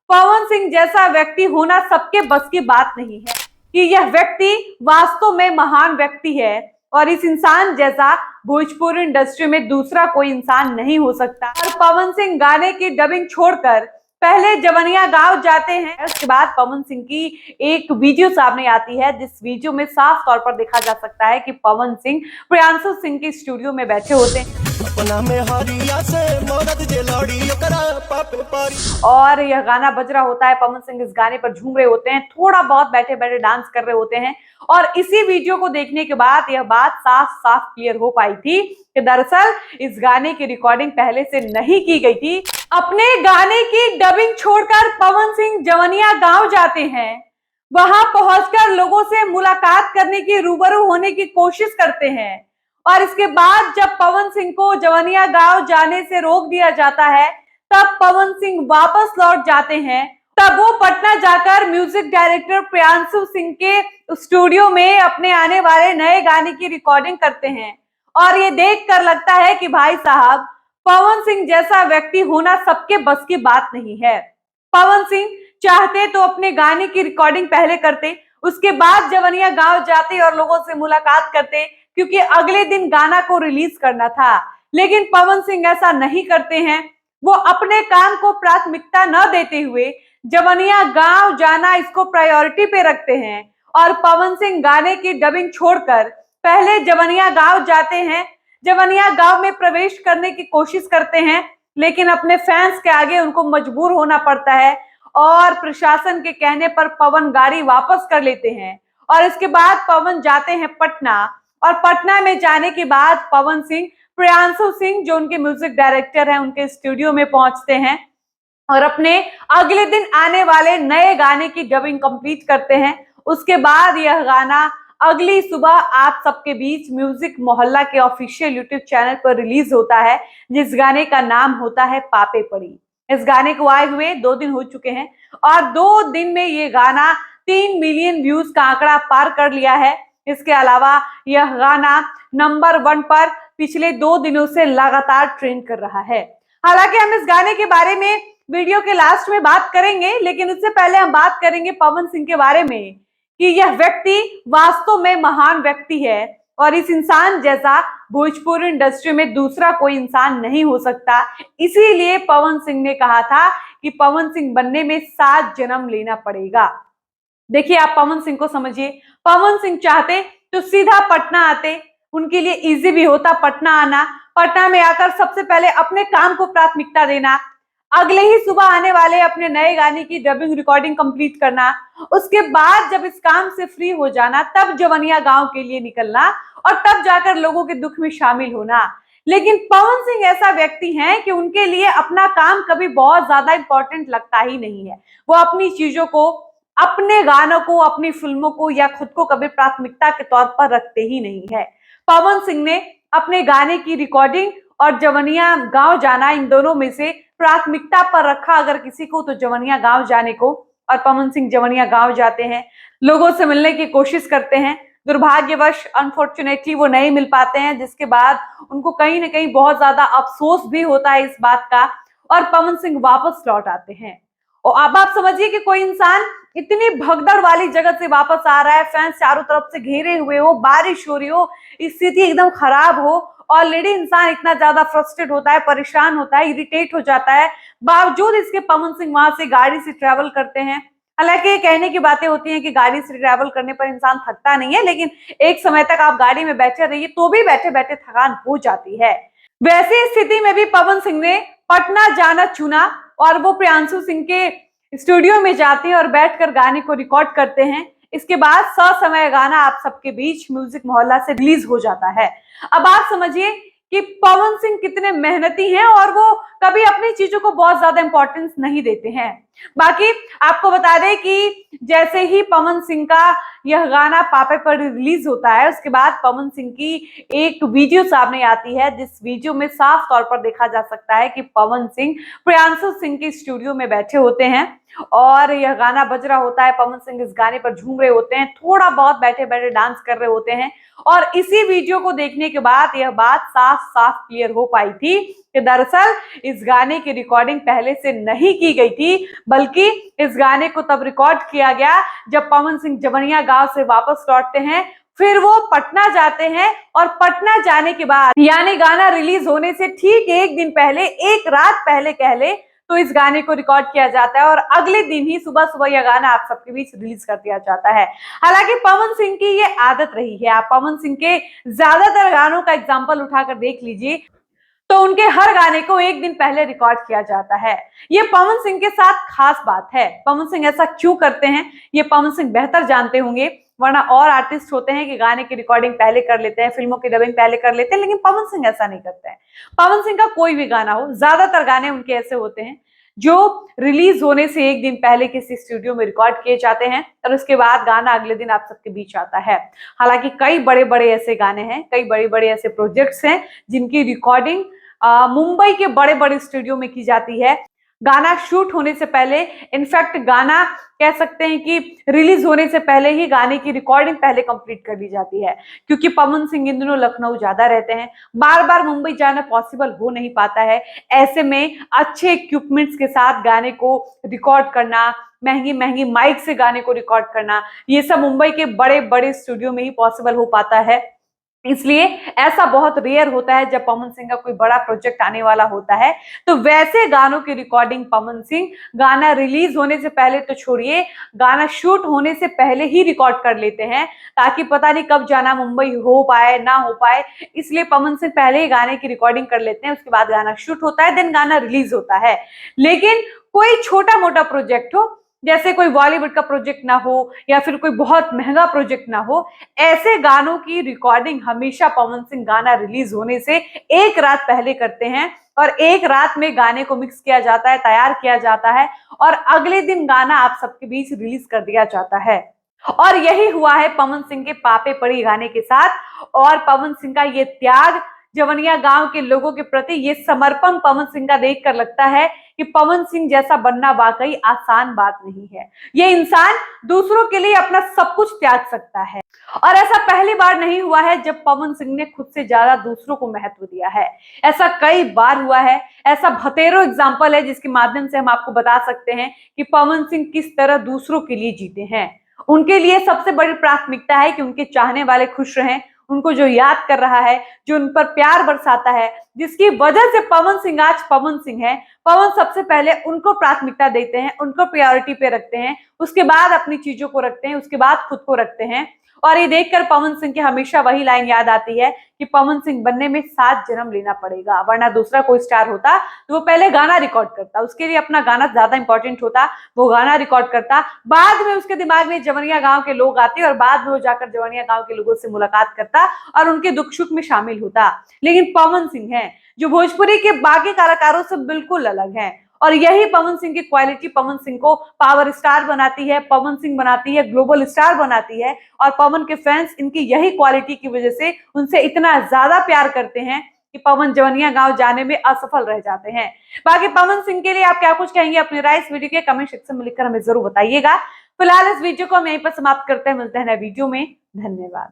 पवन सिंह जैसा व्यक्ति होना सबके बस की बात नहीं है कि यह व्यक्ति वास्तव में महान व्यक्ति है और इस इंसान जैसा भोजपुरी इंडस्ट्री में दूसरा कोई इंसान नहीं हो सकता। और पवन सिंह गाने की डबिंग छोड़कर पहले जवनिया गांव जाते हैं। उसके बाद पवन सिंह की एक वीडियो सामने आती है, जिस वीडियो में साफ तौर पर देखा जा सकता है कि पवन सिंह प्रियांशु सिंह की स्टूडियो में बैठे होते हैं और यह गाना बज रहा होता है। पवन सिंह इस गाने पर झूम रहे होते हैं, थोड़ा बहुत बैठे बैठे डांस कर रहे होते हैं और इसी वीडियो को देखने के बाद यह बात साफ साफ क्लियर हो पाई थी कि दरअसल इस गाने की रिकॉर्डिंग पहले से नहीं की गई थी। अपने गाने की डबिंग छोड़कर पवन सिंह जवनिया गांव जाते हैं, वहां पहुंचकर लोगों से मुलाकात करने की, रूबरू होने की कोशिश करते हैं और इसके बाद जब पवन सिंह को जवनिया गांव जाने से रोक दिया जाता है तब पवन सिंह वापस लौट जाते हैं। तब वो पटना जाकर म्यूजिक डायरेक्टर प्रियांशु सिंह के स्टूडियो में अपने आने वाले नए गाने की रिकॉर्डिंग करते हैं और ये देखकर लगता है कि भाई साहब, पवन सिंह जैसा व्यक्ति होना सबके बस की बात नहीं है। पवन सिंह चाहते तो अपने गाने की रिकॉर्डिंग पहले करते, उसके बाद जवनिया गांव जाते और लोगों से मुलाकात करते, क्योंकि अगले दिन गाना को रिलीज करना था। लेकिन पवन सिंह ऐसा नहीं करते हैं। वो अपने काम को प्राथमिकता न देते हुए जवनिया गांव जाना, इसको प्रायोरिटी पे रखते हैं और पवन सिंह गाने की डबिंग छोड़कर पहले जवनिया गांव जाते हैं, जवनिया गांव में प्रवेश करने की कोशिश करते हैं, लेकिन अपने फैंस के आगे उनको मजबूर होना पड़ता है और प्रशासन के कहने पर पवन गाड़ी वापस कर लेते हैं और इसके बाद पवन जाते हैं पटना और पटना में जाने के बाद पवन सिंह प्रियांशु सिंह, जो उनके म्यूजिक डायरेक्टर हैं, उनके स्टूडियो में पहुंचते हैं और अपने अगले दिन आने वाले नए गाने की डबिंग कंप्लीट करते हैं। उसके बाद यह गाना अगली सुबह आप सबके बीच म्यूजिक मोहल्ला के ऑफिशियल यूट्यूब चैनल पर रिलीज होता है, जिस गाने का नाम होता है पापे पड़ी। इस गाने को आए हुए 2 दिन हो चुके हैं और 2 दिन में ये गाना 3 मिलियन व्यूज का आंकड़ा पार कर लिया है। इसके अलावा यह गाना नंबर 1 पर पिछले 2 दिनों से लगातार ट्रेंड कर रहा है। हालांकि हम इस गाने के बारे में वीडियो के लास्ट में बात करेंगे, लेकिन उससे पहले हम बात करेंगे पवन सिंह के बारे में कि यह व्यक्ति वास्तव में महान व्यक्ति है और इस इंसान जैसा भोजपुरी इंडस्ट्री में दूसरा कोई इंसान नहीं हो सकता। इसीलिए पवन सिंह ने कहा था कि पवन सिंह बनने में 7 जन्म लेना पड़ेगा। देखिए, आप पवन सिंह को समझिए। पवन सिंह चाहते तो सीधा पटना आते, उनके लिए इजी भी होता पटना आना। पटना में आकर सबसे पहले अपने काम को प्राथमिकता देना, अगले ही सुबह आने वाले अपने नए गाने की डबिंग रिकॉर्डिंग कंप्लीट करना, उसके बाद जब इस काम से फ्री हो जाना तब जवनिया गांव के लिए निकलना और तब जाकर लोगों के दुख में शामिल होना। लेकिन पवन सिंह ऐसा व्यक्ति हैं कि उनके लिए अपना काम कभी बहुत ज्यादा इंपॉर्टेंट लगता ही नहीं है। वो अपनी चीजों को, अपने गानों को, अपनी फिल्मों को या खुद को कभी प्राथमिकता के तौर पर रखते ही नहीं है। पवन सिंह ने अपने गाने की रिकॉर्डिंग और जवनिया गांव जाना, इन दोनों में से प्राथमिकता पर रखा अगर किसी को तो जवनिया गांव जाने को। और पवन सिंह जवनिया गांव जाते हैं, लोगों से मिलने की कोशिश करते हैं। दुर्भाग्यवश अनफॉर्चुनेटली वो नहीं मिल पाते हैं, जिसके बाद उनको कहीं ना कहीं बहुत ज्यादा अफसोस भी होता है इस बात का और पवन सिंह वापस लौट आते हैं। और अब आप समझिए कि कोई इंसान इतनी भगदड़ वाली जगह से वापस आ रहा है, फैंस चारों तरफ से घेरे हुए हो, बारिश हो रही हो, स्थिति एकदम खराब हो, ऑलरेडी इंसान इतना ज्यादा फ्रस्ट्रेट होता है, परेशान होता है, इरिटेट हो जाता है, बावजूद इसके पवन सिंह वहां से गाड़ी से ट्रैवल करते हैं। हालांकि ये कहने की बातें होती हैं कि गाड़ी से ट्रैवल करने पर इंसान थकता नहीं है, लेकिन एक समय तक आप गाड़ी में बैठे रहिए तो भी बैठे बैठे थकान हो जाती है। वैसी स्थिति में भी पवन सिंह ने पटना जाना चुना और वो प्रियांशु सिंह के स्टूडियो में जाते हैं और बैठकर गाने को रिकॉर्ड करते हैं। इसके बाद ससमय गाना आप सबके बीच म्यूजिक मोहल्ला से रिलीज हो जाता है। अब आप समझिए कि पवन सिंह कितने मेहनती हैं और वो कभी अपनी चीजों को बहुत ज्यादा इंपॉर्टेंस नहीं देते हैं। बाकी आपको बता दें कि जैसे ही पवन सिंह का यह गाना पापे पर रिलीज होता है, उसके बाद पवन सिंह की एक वीडियो सामने आती है, जिस वीडियो में साफ तौर पर देखा जा सकता है कि पवन सिंह प्रियांशु सिंह के स्टूडियो में बैठे होते हैं और यह गाना बज रहा होता है। पवन सिंह इस गाने पर झूम रहे होते हैं, थोड़ा बहुत बैठे बैठे डांस कर रहे होते हैं और इसी वीडियो को देखने के बाद यह बात साफ साफ क्लियर हो पाई थी कि दरअसल इस गाने की रिकॉर्डिंग पहले से नहीं की गई थी, बल्कि इस गाने को तब रिकॉर्ड किया गया जब पवन सिंह जवनिया गांव से वापस लौटते हैं। फिर वो पटना जाते हैं और पटना जाने के बाद यानी गाना रिलीज होने से ठीक एक दिन पहले, एक रात पहले कह ले तो इस गाने को रिकॉर्ड किया जाता है और अगले दिन ही सुबह सुबह यह गाना आप सबके बीच रिलीज कर दिया जाता है। हालांकि पवन सिंह की ये आदत रही है, आप पवन सिंह के ज्यादातर गानों का एग्जाम्पल उठाकर देख लीजिए तो उनके हर गाने को एक दिन पहले रिकॉर्ड किया जाता है। ये पवन सिंह के साथ खास बात है। पवन सिंह ऐसा क्यों करते हैं ये पवन सिंह बेहतर जानते होंगे, वरना और आर्टिस्ट होते हैं कि गाने की रिकॉर्डिंग पहले कर लेते हैं, फिल्मों की डबिंग पहले कर लेते हैं, लेकिन पवन सिंह ऐसा नहीं करते हैं। पवन सिंह का कोई भी गाना हो, ज्यादातर गाने उनके ऐसे होते हैं जो रिलीज होने से एक दिन पहले किसी स्टूडियो में रिकॉर्ड किए जाते हैं और उसके बाद गाना अगले दिन आप सबके बीच आता है। हालांकि कई बड़े बड़े ऐसे गाने हैं, कई बड़े बड़े ऐसे प्रोजेक्ट्स हैं जिनकी रिकॉर्डिंग मुंबई के बड़े बड़े स्टूडियो में की जाती है। गाना शूट होने से पहले, इनफैक्ट गाना कह सकते हैं कि रिलीज होने से पहले ही गाने की रिकॉर्डिंग पहले कंप्लीट कर ली जाती है, क्योंकि पवन सिंह इन दिनों लखनऊ ज्यादा रहते हैं, बार बार मुंबई जाना पॉसिबल हो नहीं पाता है। ऐसे में अच्छे इक्विपमेंट्स के साथ गाने को रिकॉर्ड करना, महंगी महंगी माइक से गाने को रिकॉर्ड करना, ये सब मुंबई के बड़े बड़े स्टूडियो में ही पॉसिबल हो पाता है। इसलिए ऐसा बहुत रेयर होता है जब पवन सिंह का कोई बड़ा प्रोजेक्ट आने वाला होता है तो वैसे गानों की रिकॉर्डिंग पवन सिंह गाना रिलीज होने से पहले तो छोड़िए, गाना शूट होने से पहले ही रिकॉर्ड कर लेते हैं, ताकि पता नहीं कब जाना मुंबई हो पाए ना हो पाए। इसलिए पवन सिंह पहले ही गाने की रिकॉर्डिंग कर लेते हैं, उसके बाद गाना शूट होता है, देन गाना रिलीज होता है। लेकिन कोई छोटा मोटा प्रोजेक्ट हो, जैसे कोई बॉलीवुड का प्रोजेक्ट ना हो या फिर कोई बहुत महंगा प्रोजेक्ट ना हो, ऐसे गानों की रिकॉर्डिंग हमेशा पवन सिंह गाना रिलीज होने से एक रात पहले करते हैं और एक रात में गाने को मिक्स किया जाता है, तैयार किया जाता है और अगले दिन गाना आप सबके बीच रिलीज कर दिया जाता है। और यही हुआ है पवन सिंह के पापे पड़ी गाने के साथ। और पवन सिंह का ये त्याग, जवनिया गांव के लोगों के प्रति ये समर्पण पवन सिंह का देखकर लगता है कि पवन सिंह जैसा बनना वाकई आसान बात नहीं है। ये इंसान दूसरों के लिए अपना सब कुछ त्याग सकता है और ऐसा पहली बार नहीं हुआ है जब पवन सिंह ने खुद से ज्यादा दूसरों को महत्व दिया है। ऐसा कई बार हुआ है, ऐसा भतेरो एग्जाम्पल है जिसके माध्यम से हम आपको बता सकते हैं कि पवन सिंह किस तरह दूसरों के लिए जीते हैं। उनके लिए सबसे बड़ी प्राथमिकता है कि उनके चाहने वाले खुश रहें, उनको जो याद कर रहा है, जो उन पर प्यार बरसाता है, जिसकी वजह से पवन सिंह आज पवन सिंह है, पवन सबसे पहले उनको प्राथमिकता देते हैं, उनको प्रायोरिटी पे रखते हैं, उसके बाद अपनी चीजों को रखते हैं, उसके बाद खुद को रखते हैं। और ये देखकर पवन सिंह की हमेशा वही लाइन याद आती है कि पवन सिंह बनने में 7 जन्म लेना पड़ेगा, वरना दूसरा कोई स्टार होता तो वो पहले गाना रिकॉर्ड करता, उसके लिए अपना गाना ज्यादा इंपॉर्टेंट होता, वो गाना रिकॉर्ड करता, बाद में उसके दिमाग में जवनिया गांव के लोग आते और बाद में वो जाकर जवनिया गांव के लोगों से मुलाकात करता और उनके दुख सुख में शामिल होता। लेकिन पवन सिंह है जो भोजपुरी के बाकी कलाकारों से बिल्कुल अलग है और यही पवन सिंह की क्वालिटी पवन सिंह को पावर स्टार बनाती है, पवन सिंह बनाती है ग्लोबल स्टार बनाती है। और पवन के फैंस इनकी यही क्वालिटी की वजह से उनसे इतना ज्यादा प्यार करते हैं कि पवन जवनिया गांव जाने में असफल रह जाते हैं। बाकी पवन सिंह के लिए आप क्या कुछ कहेंगे, अपनी राय इस वीडियो के कमेंट सेक्शन में लिखकर हमें जरूर बताइएगा। फिलहाल इस वीडियो को हम यहीं पर समाप्त करते हैं, मिलते हैं नए वीडियो में। धन्यवाद।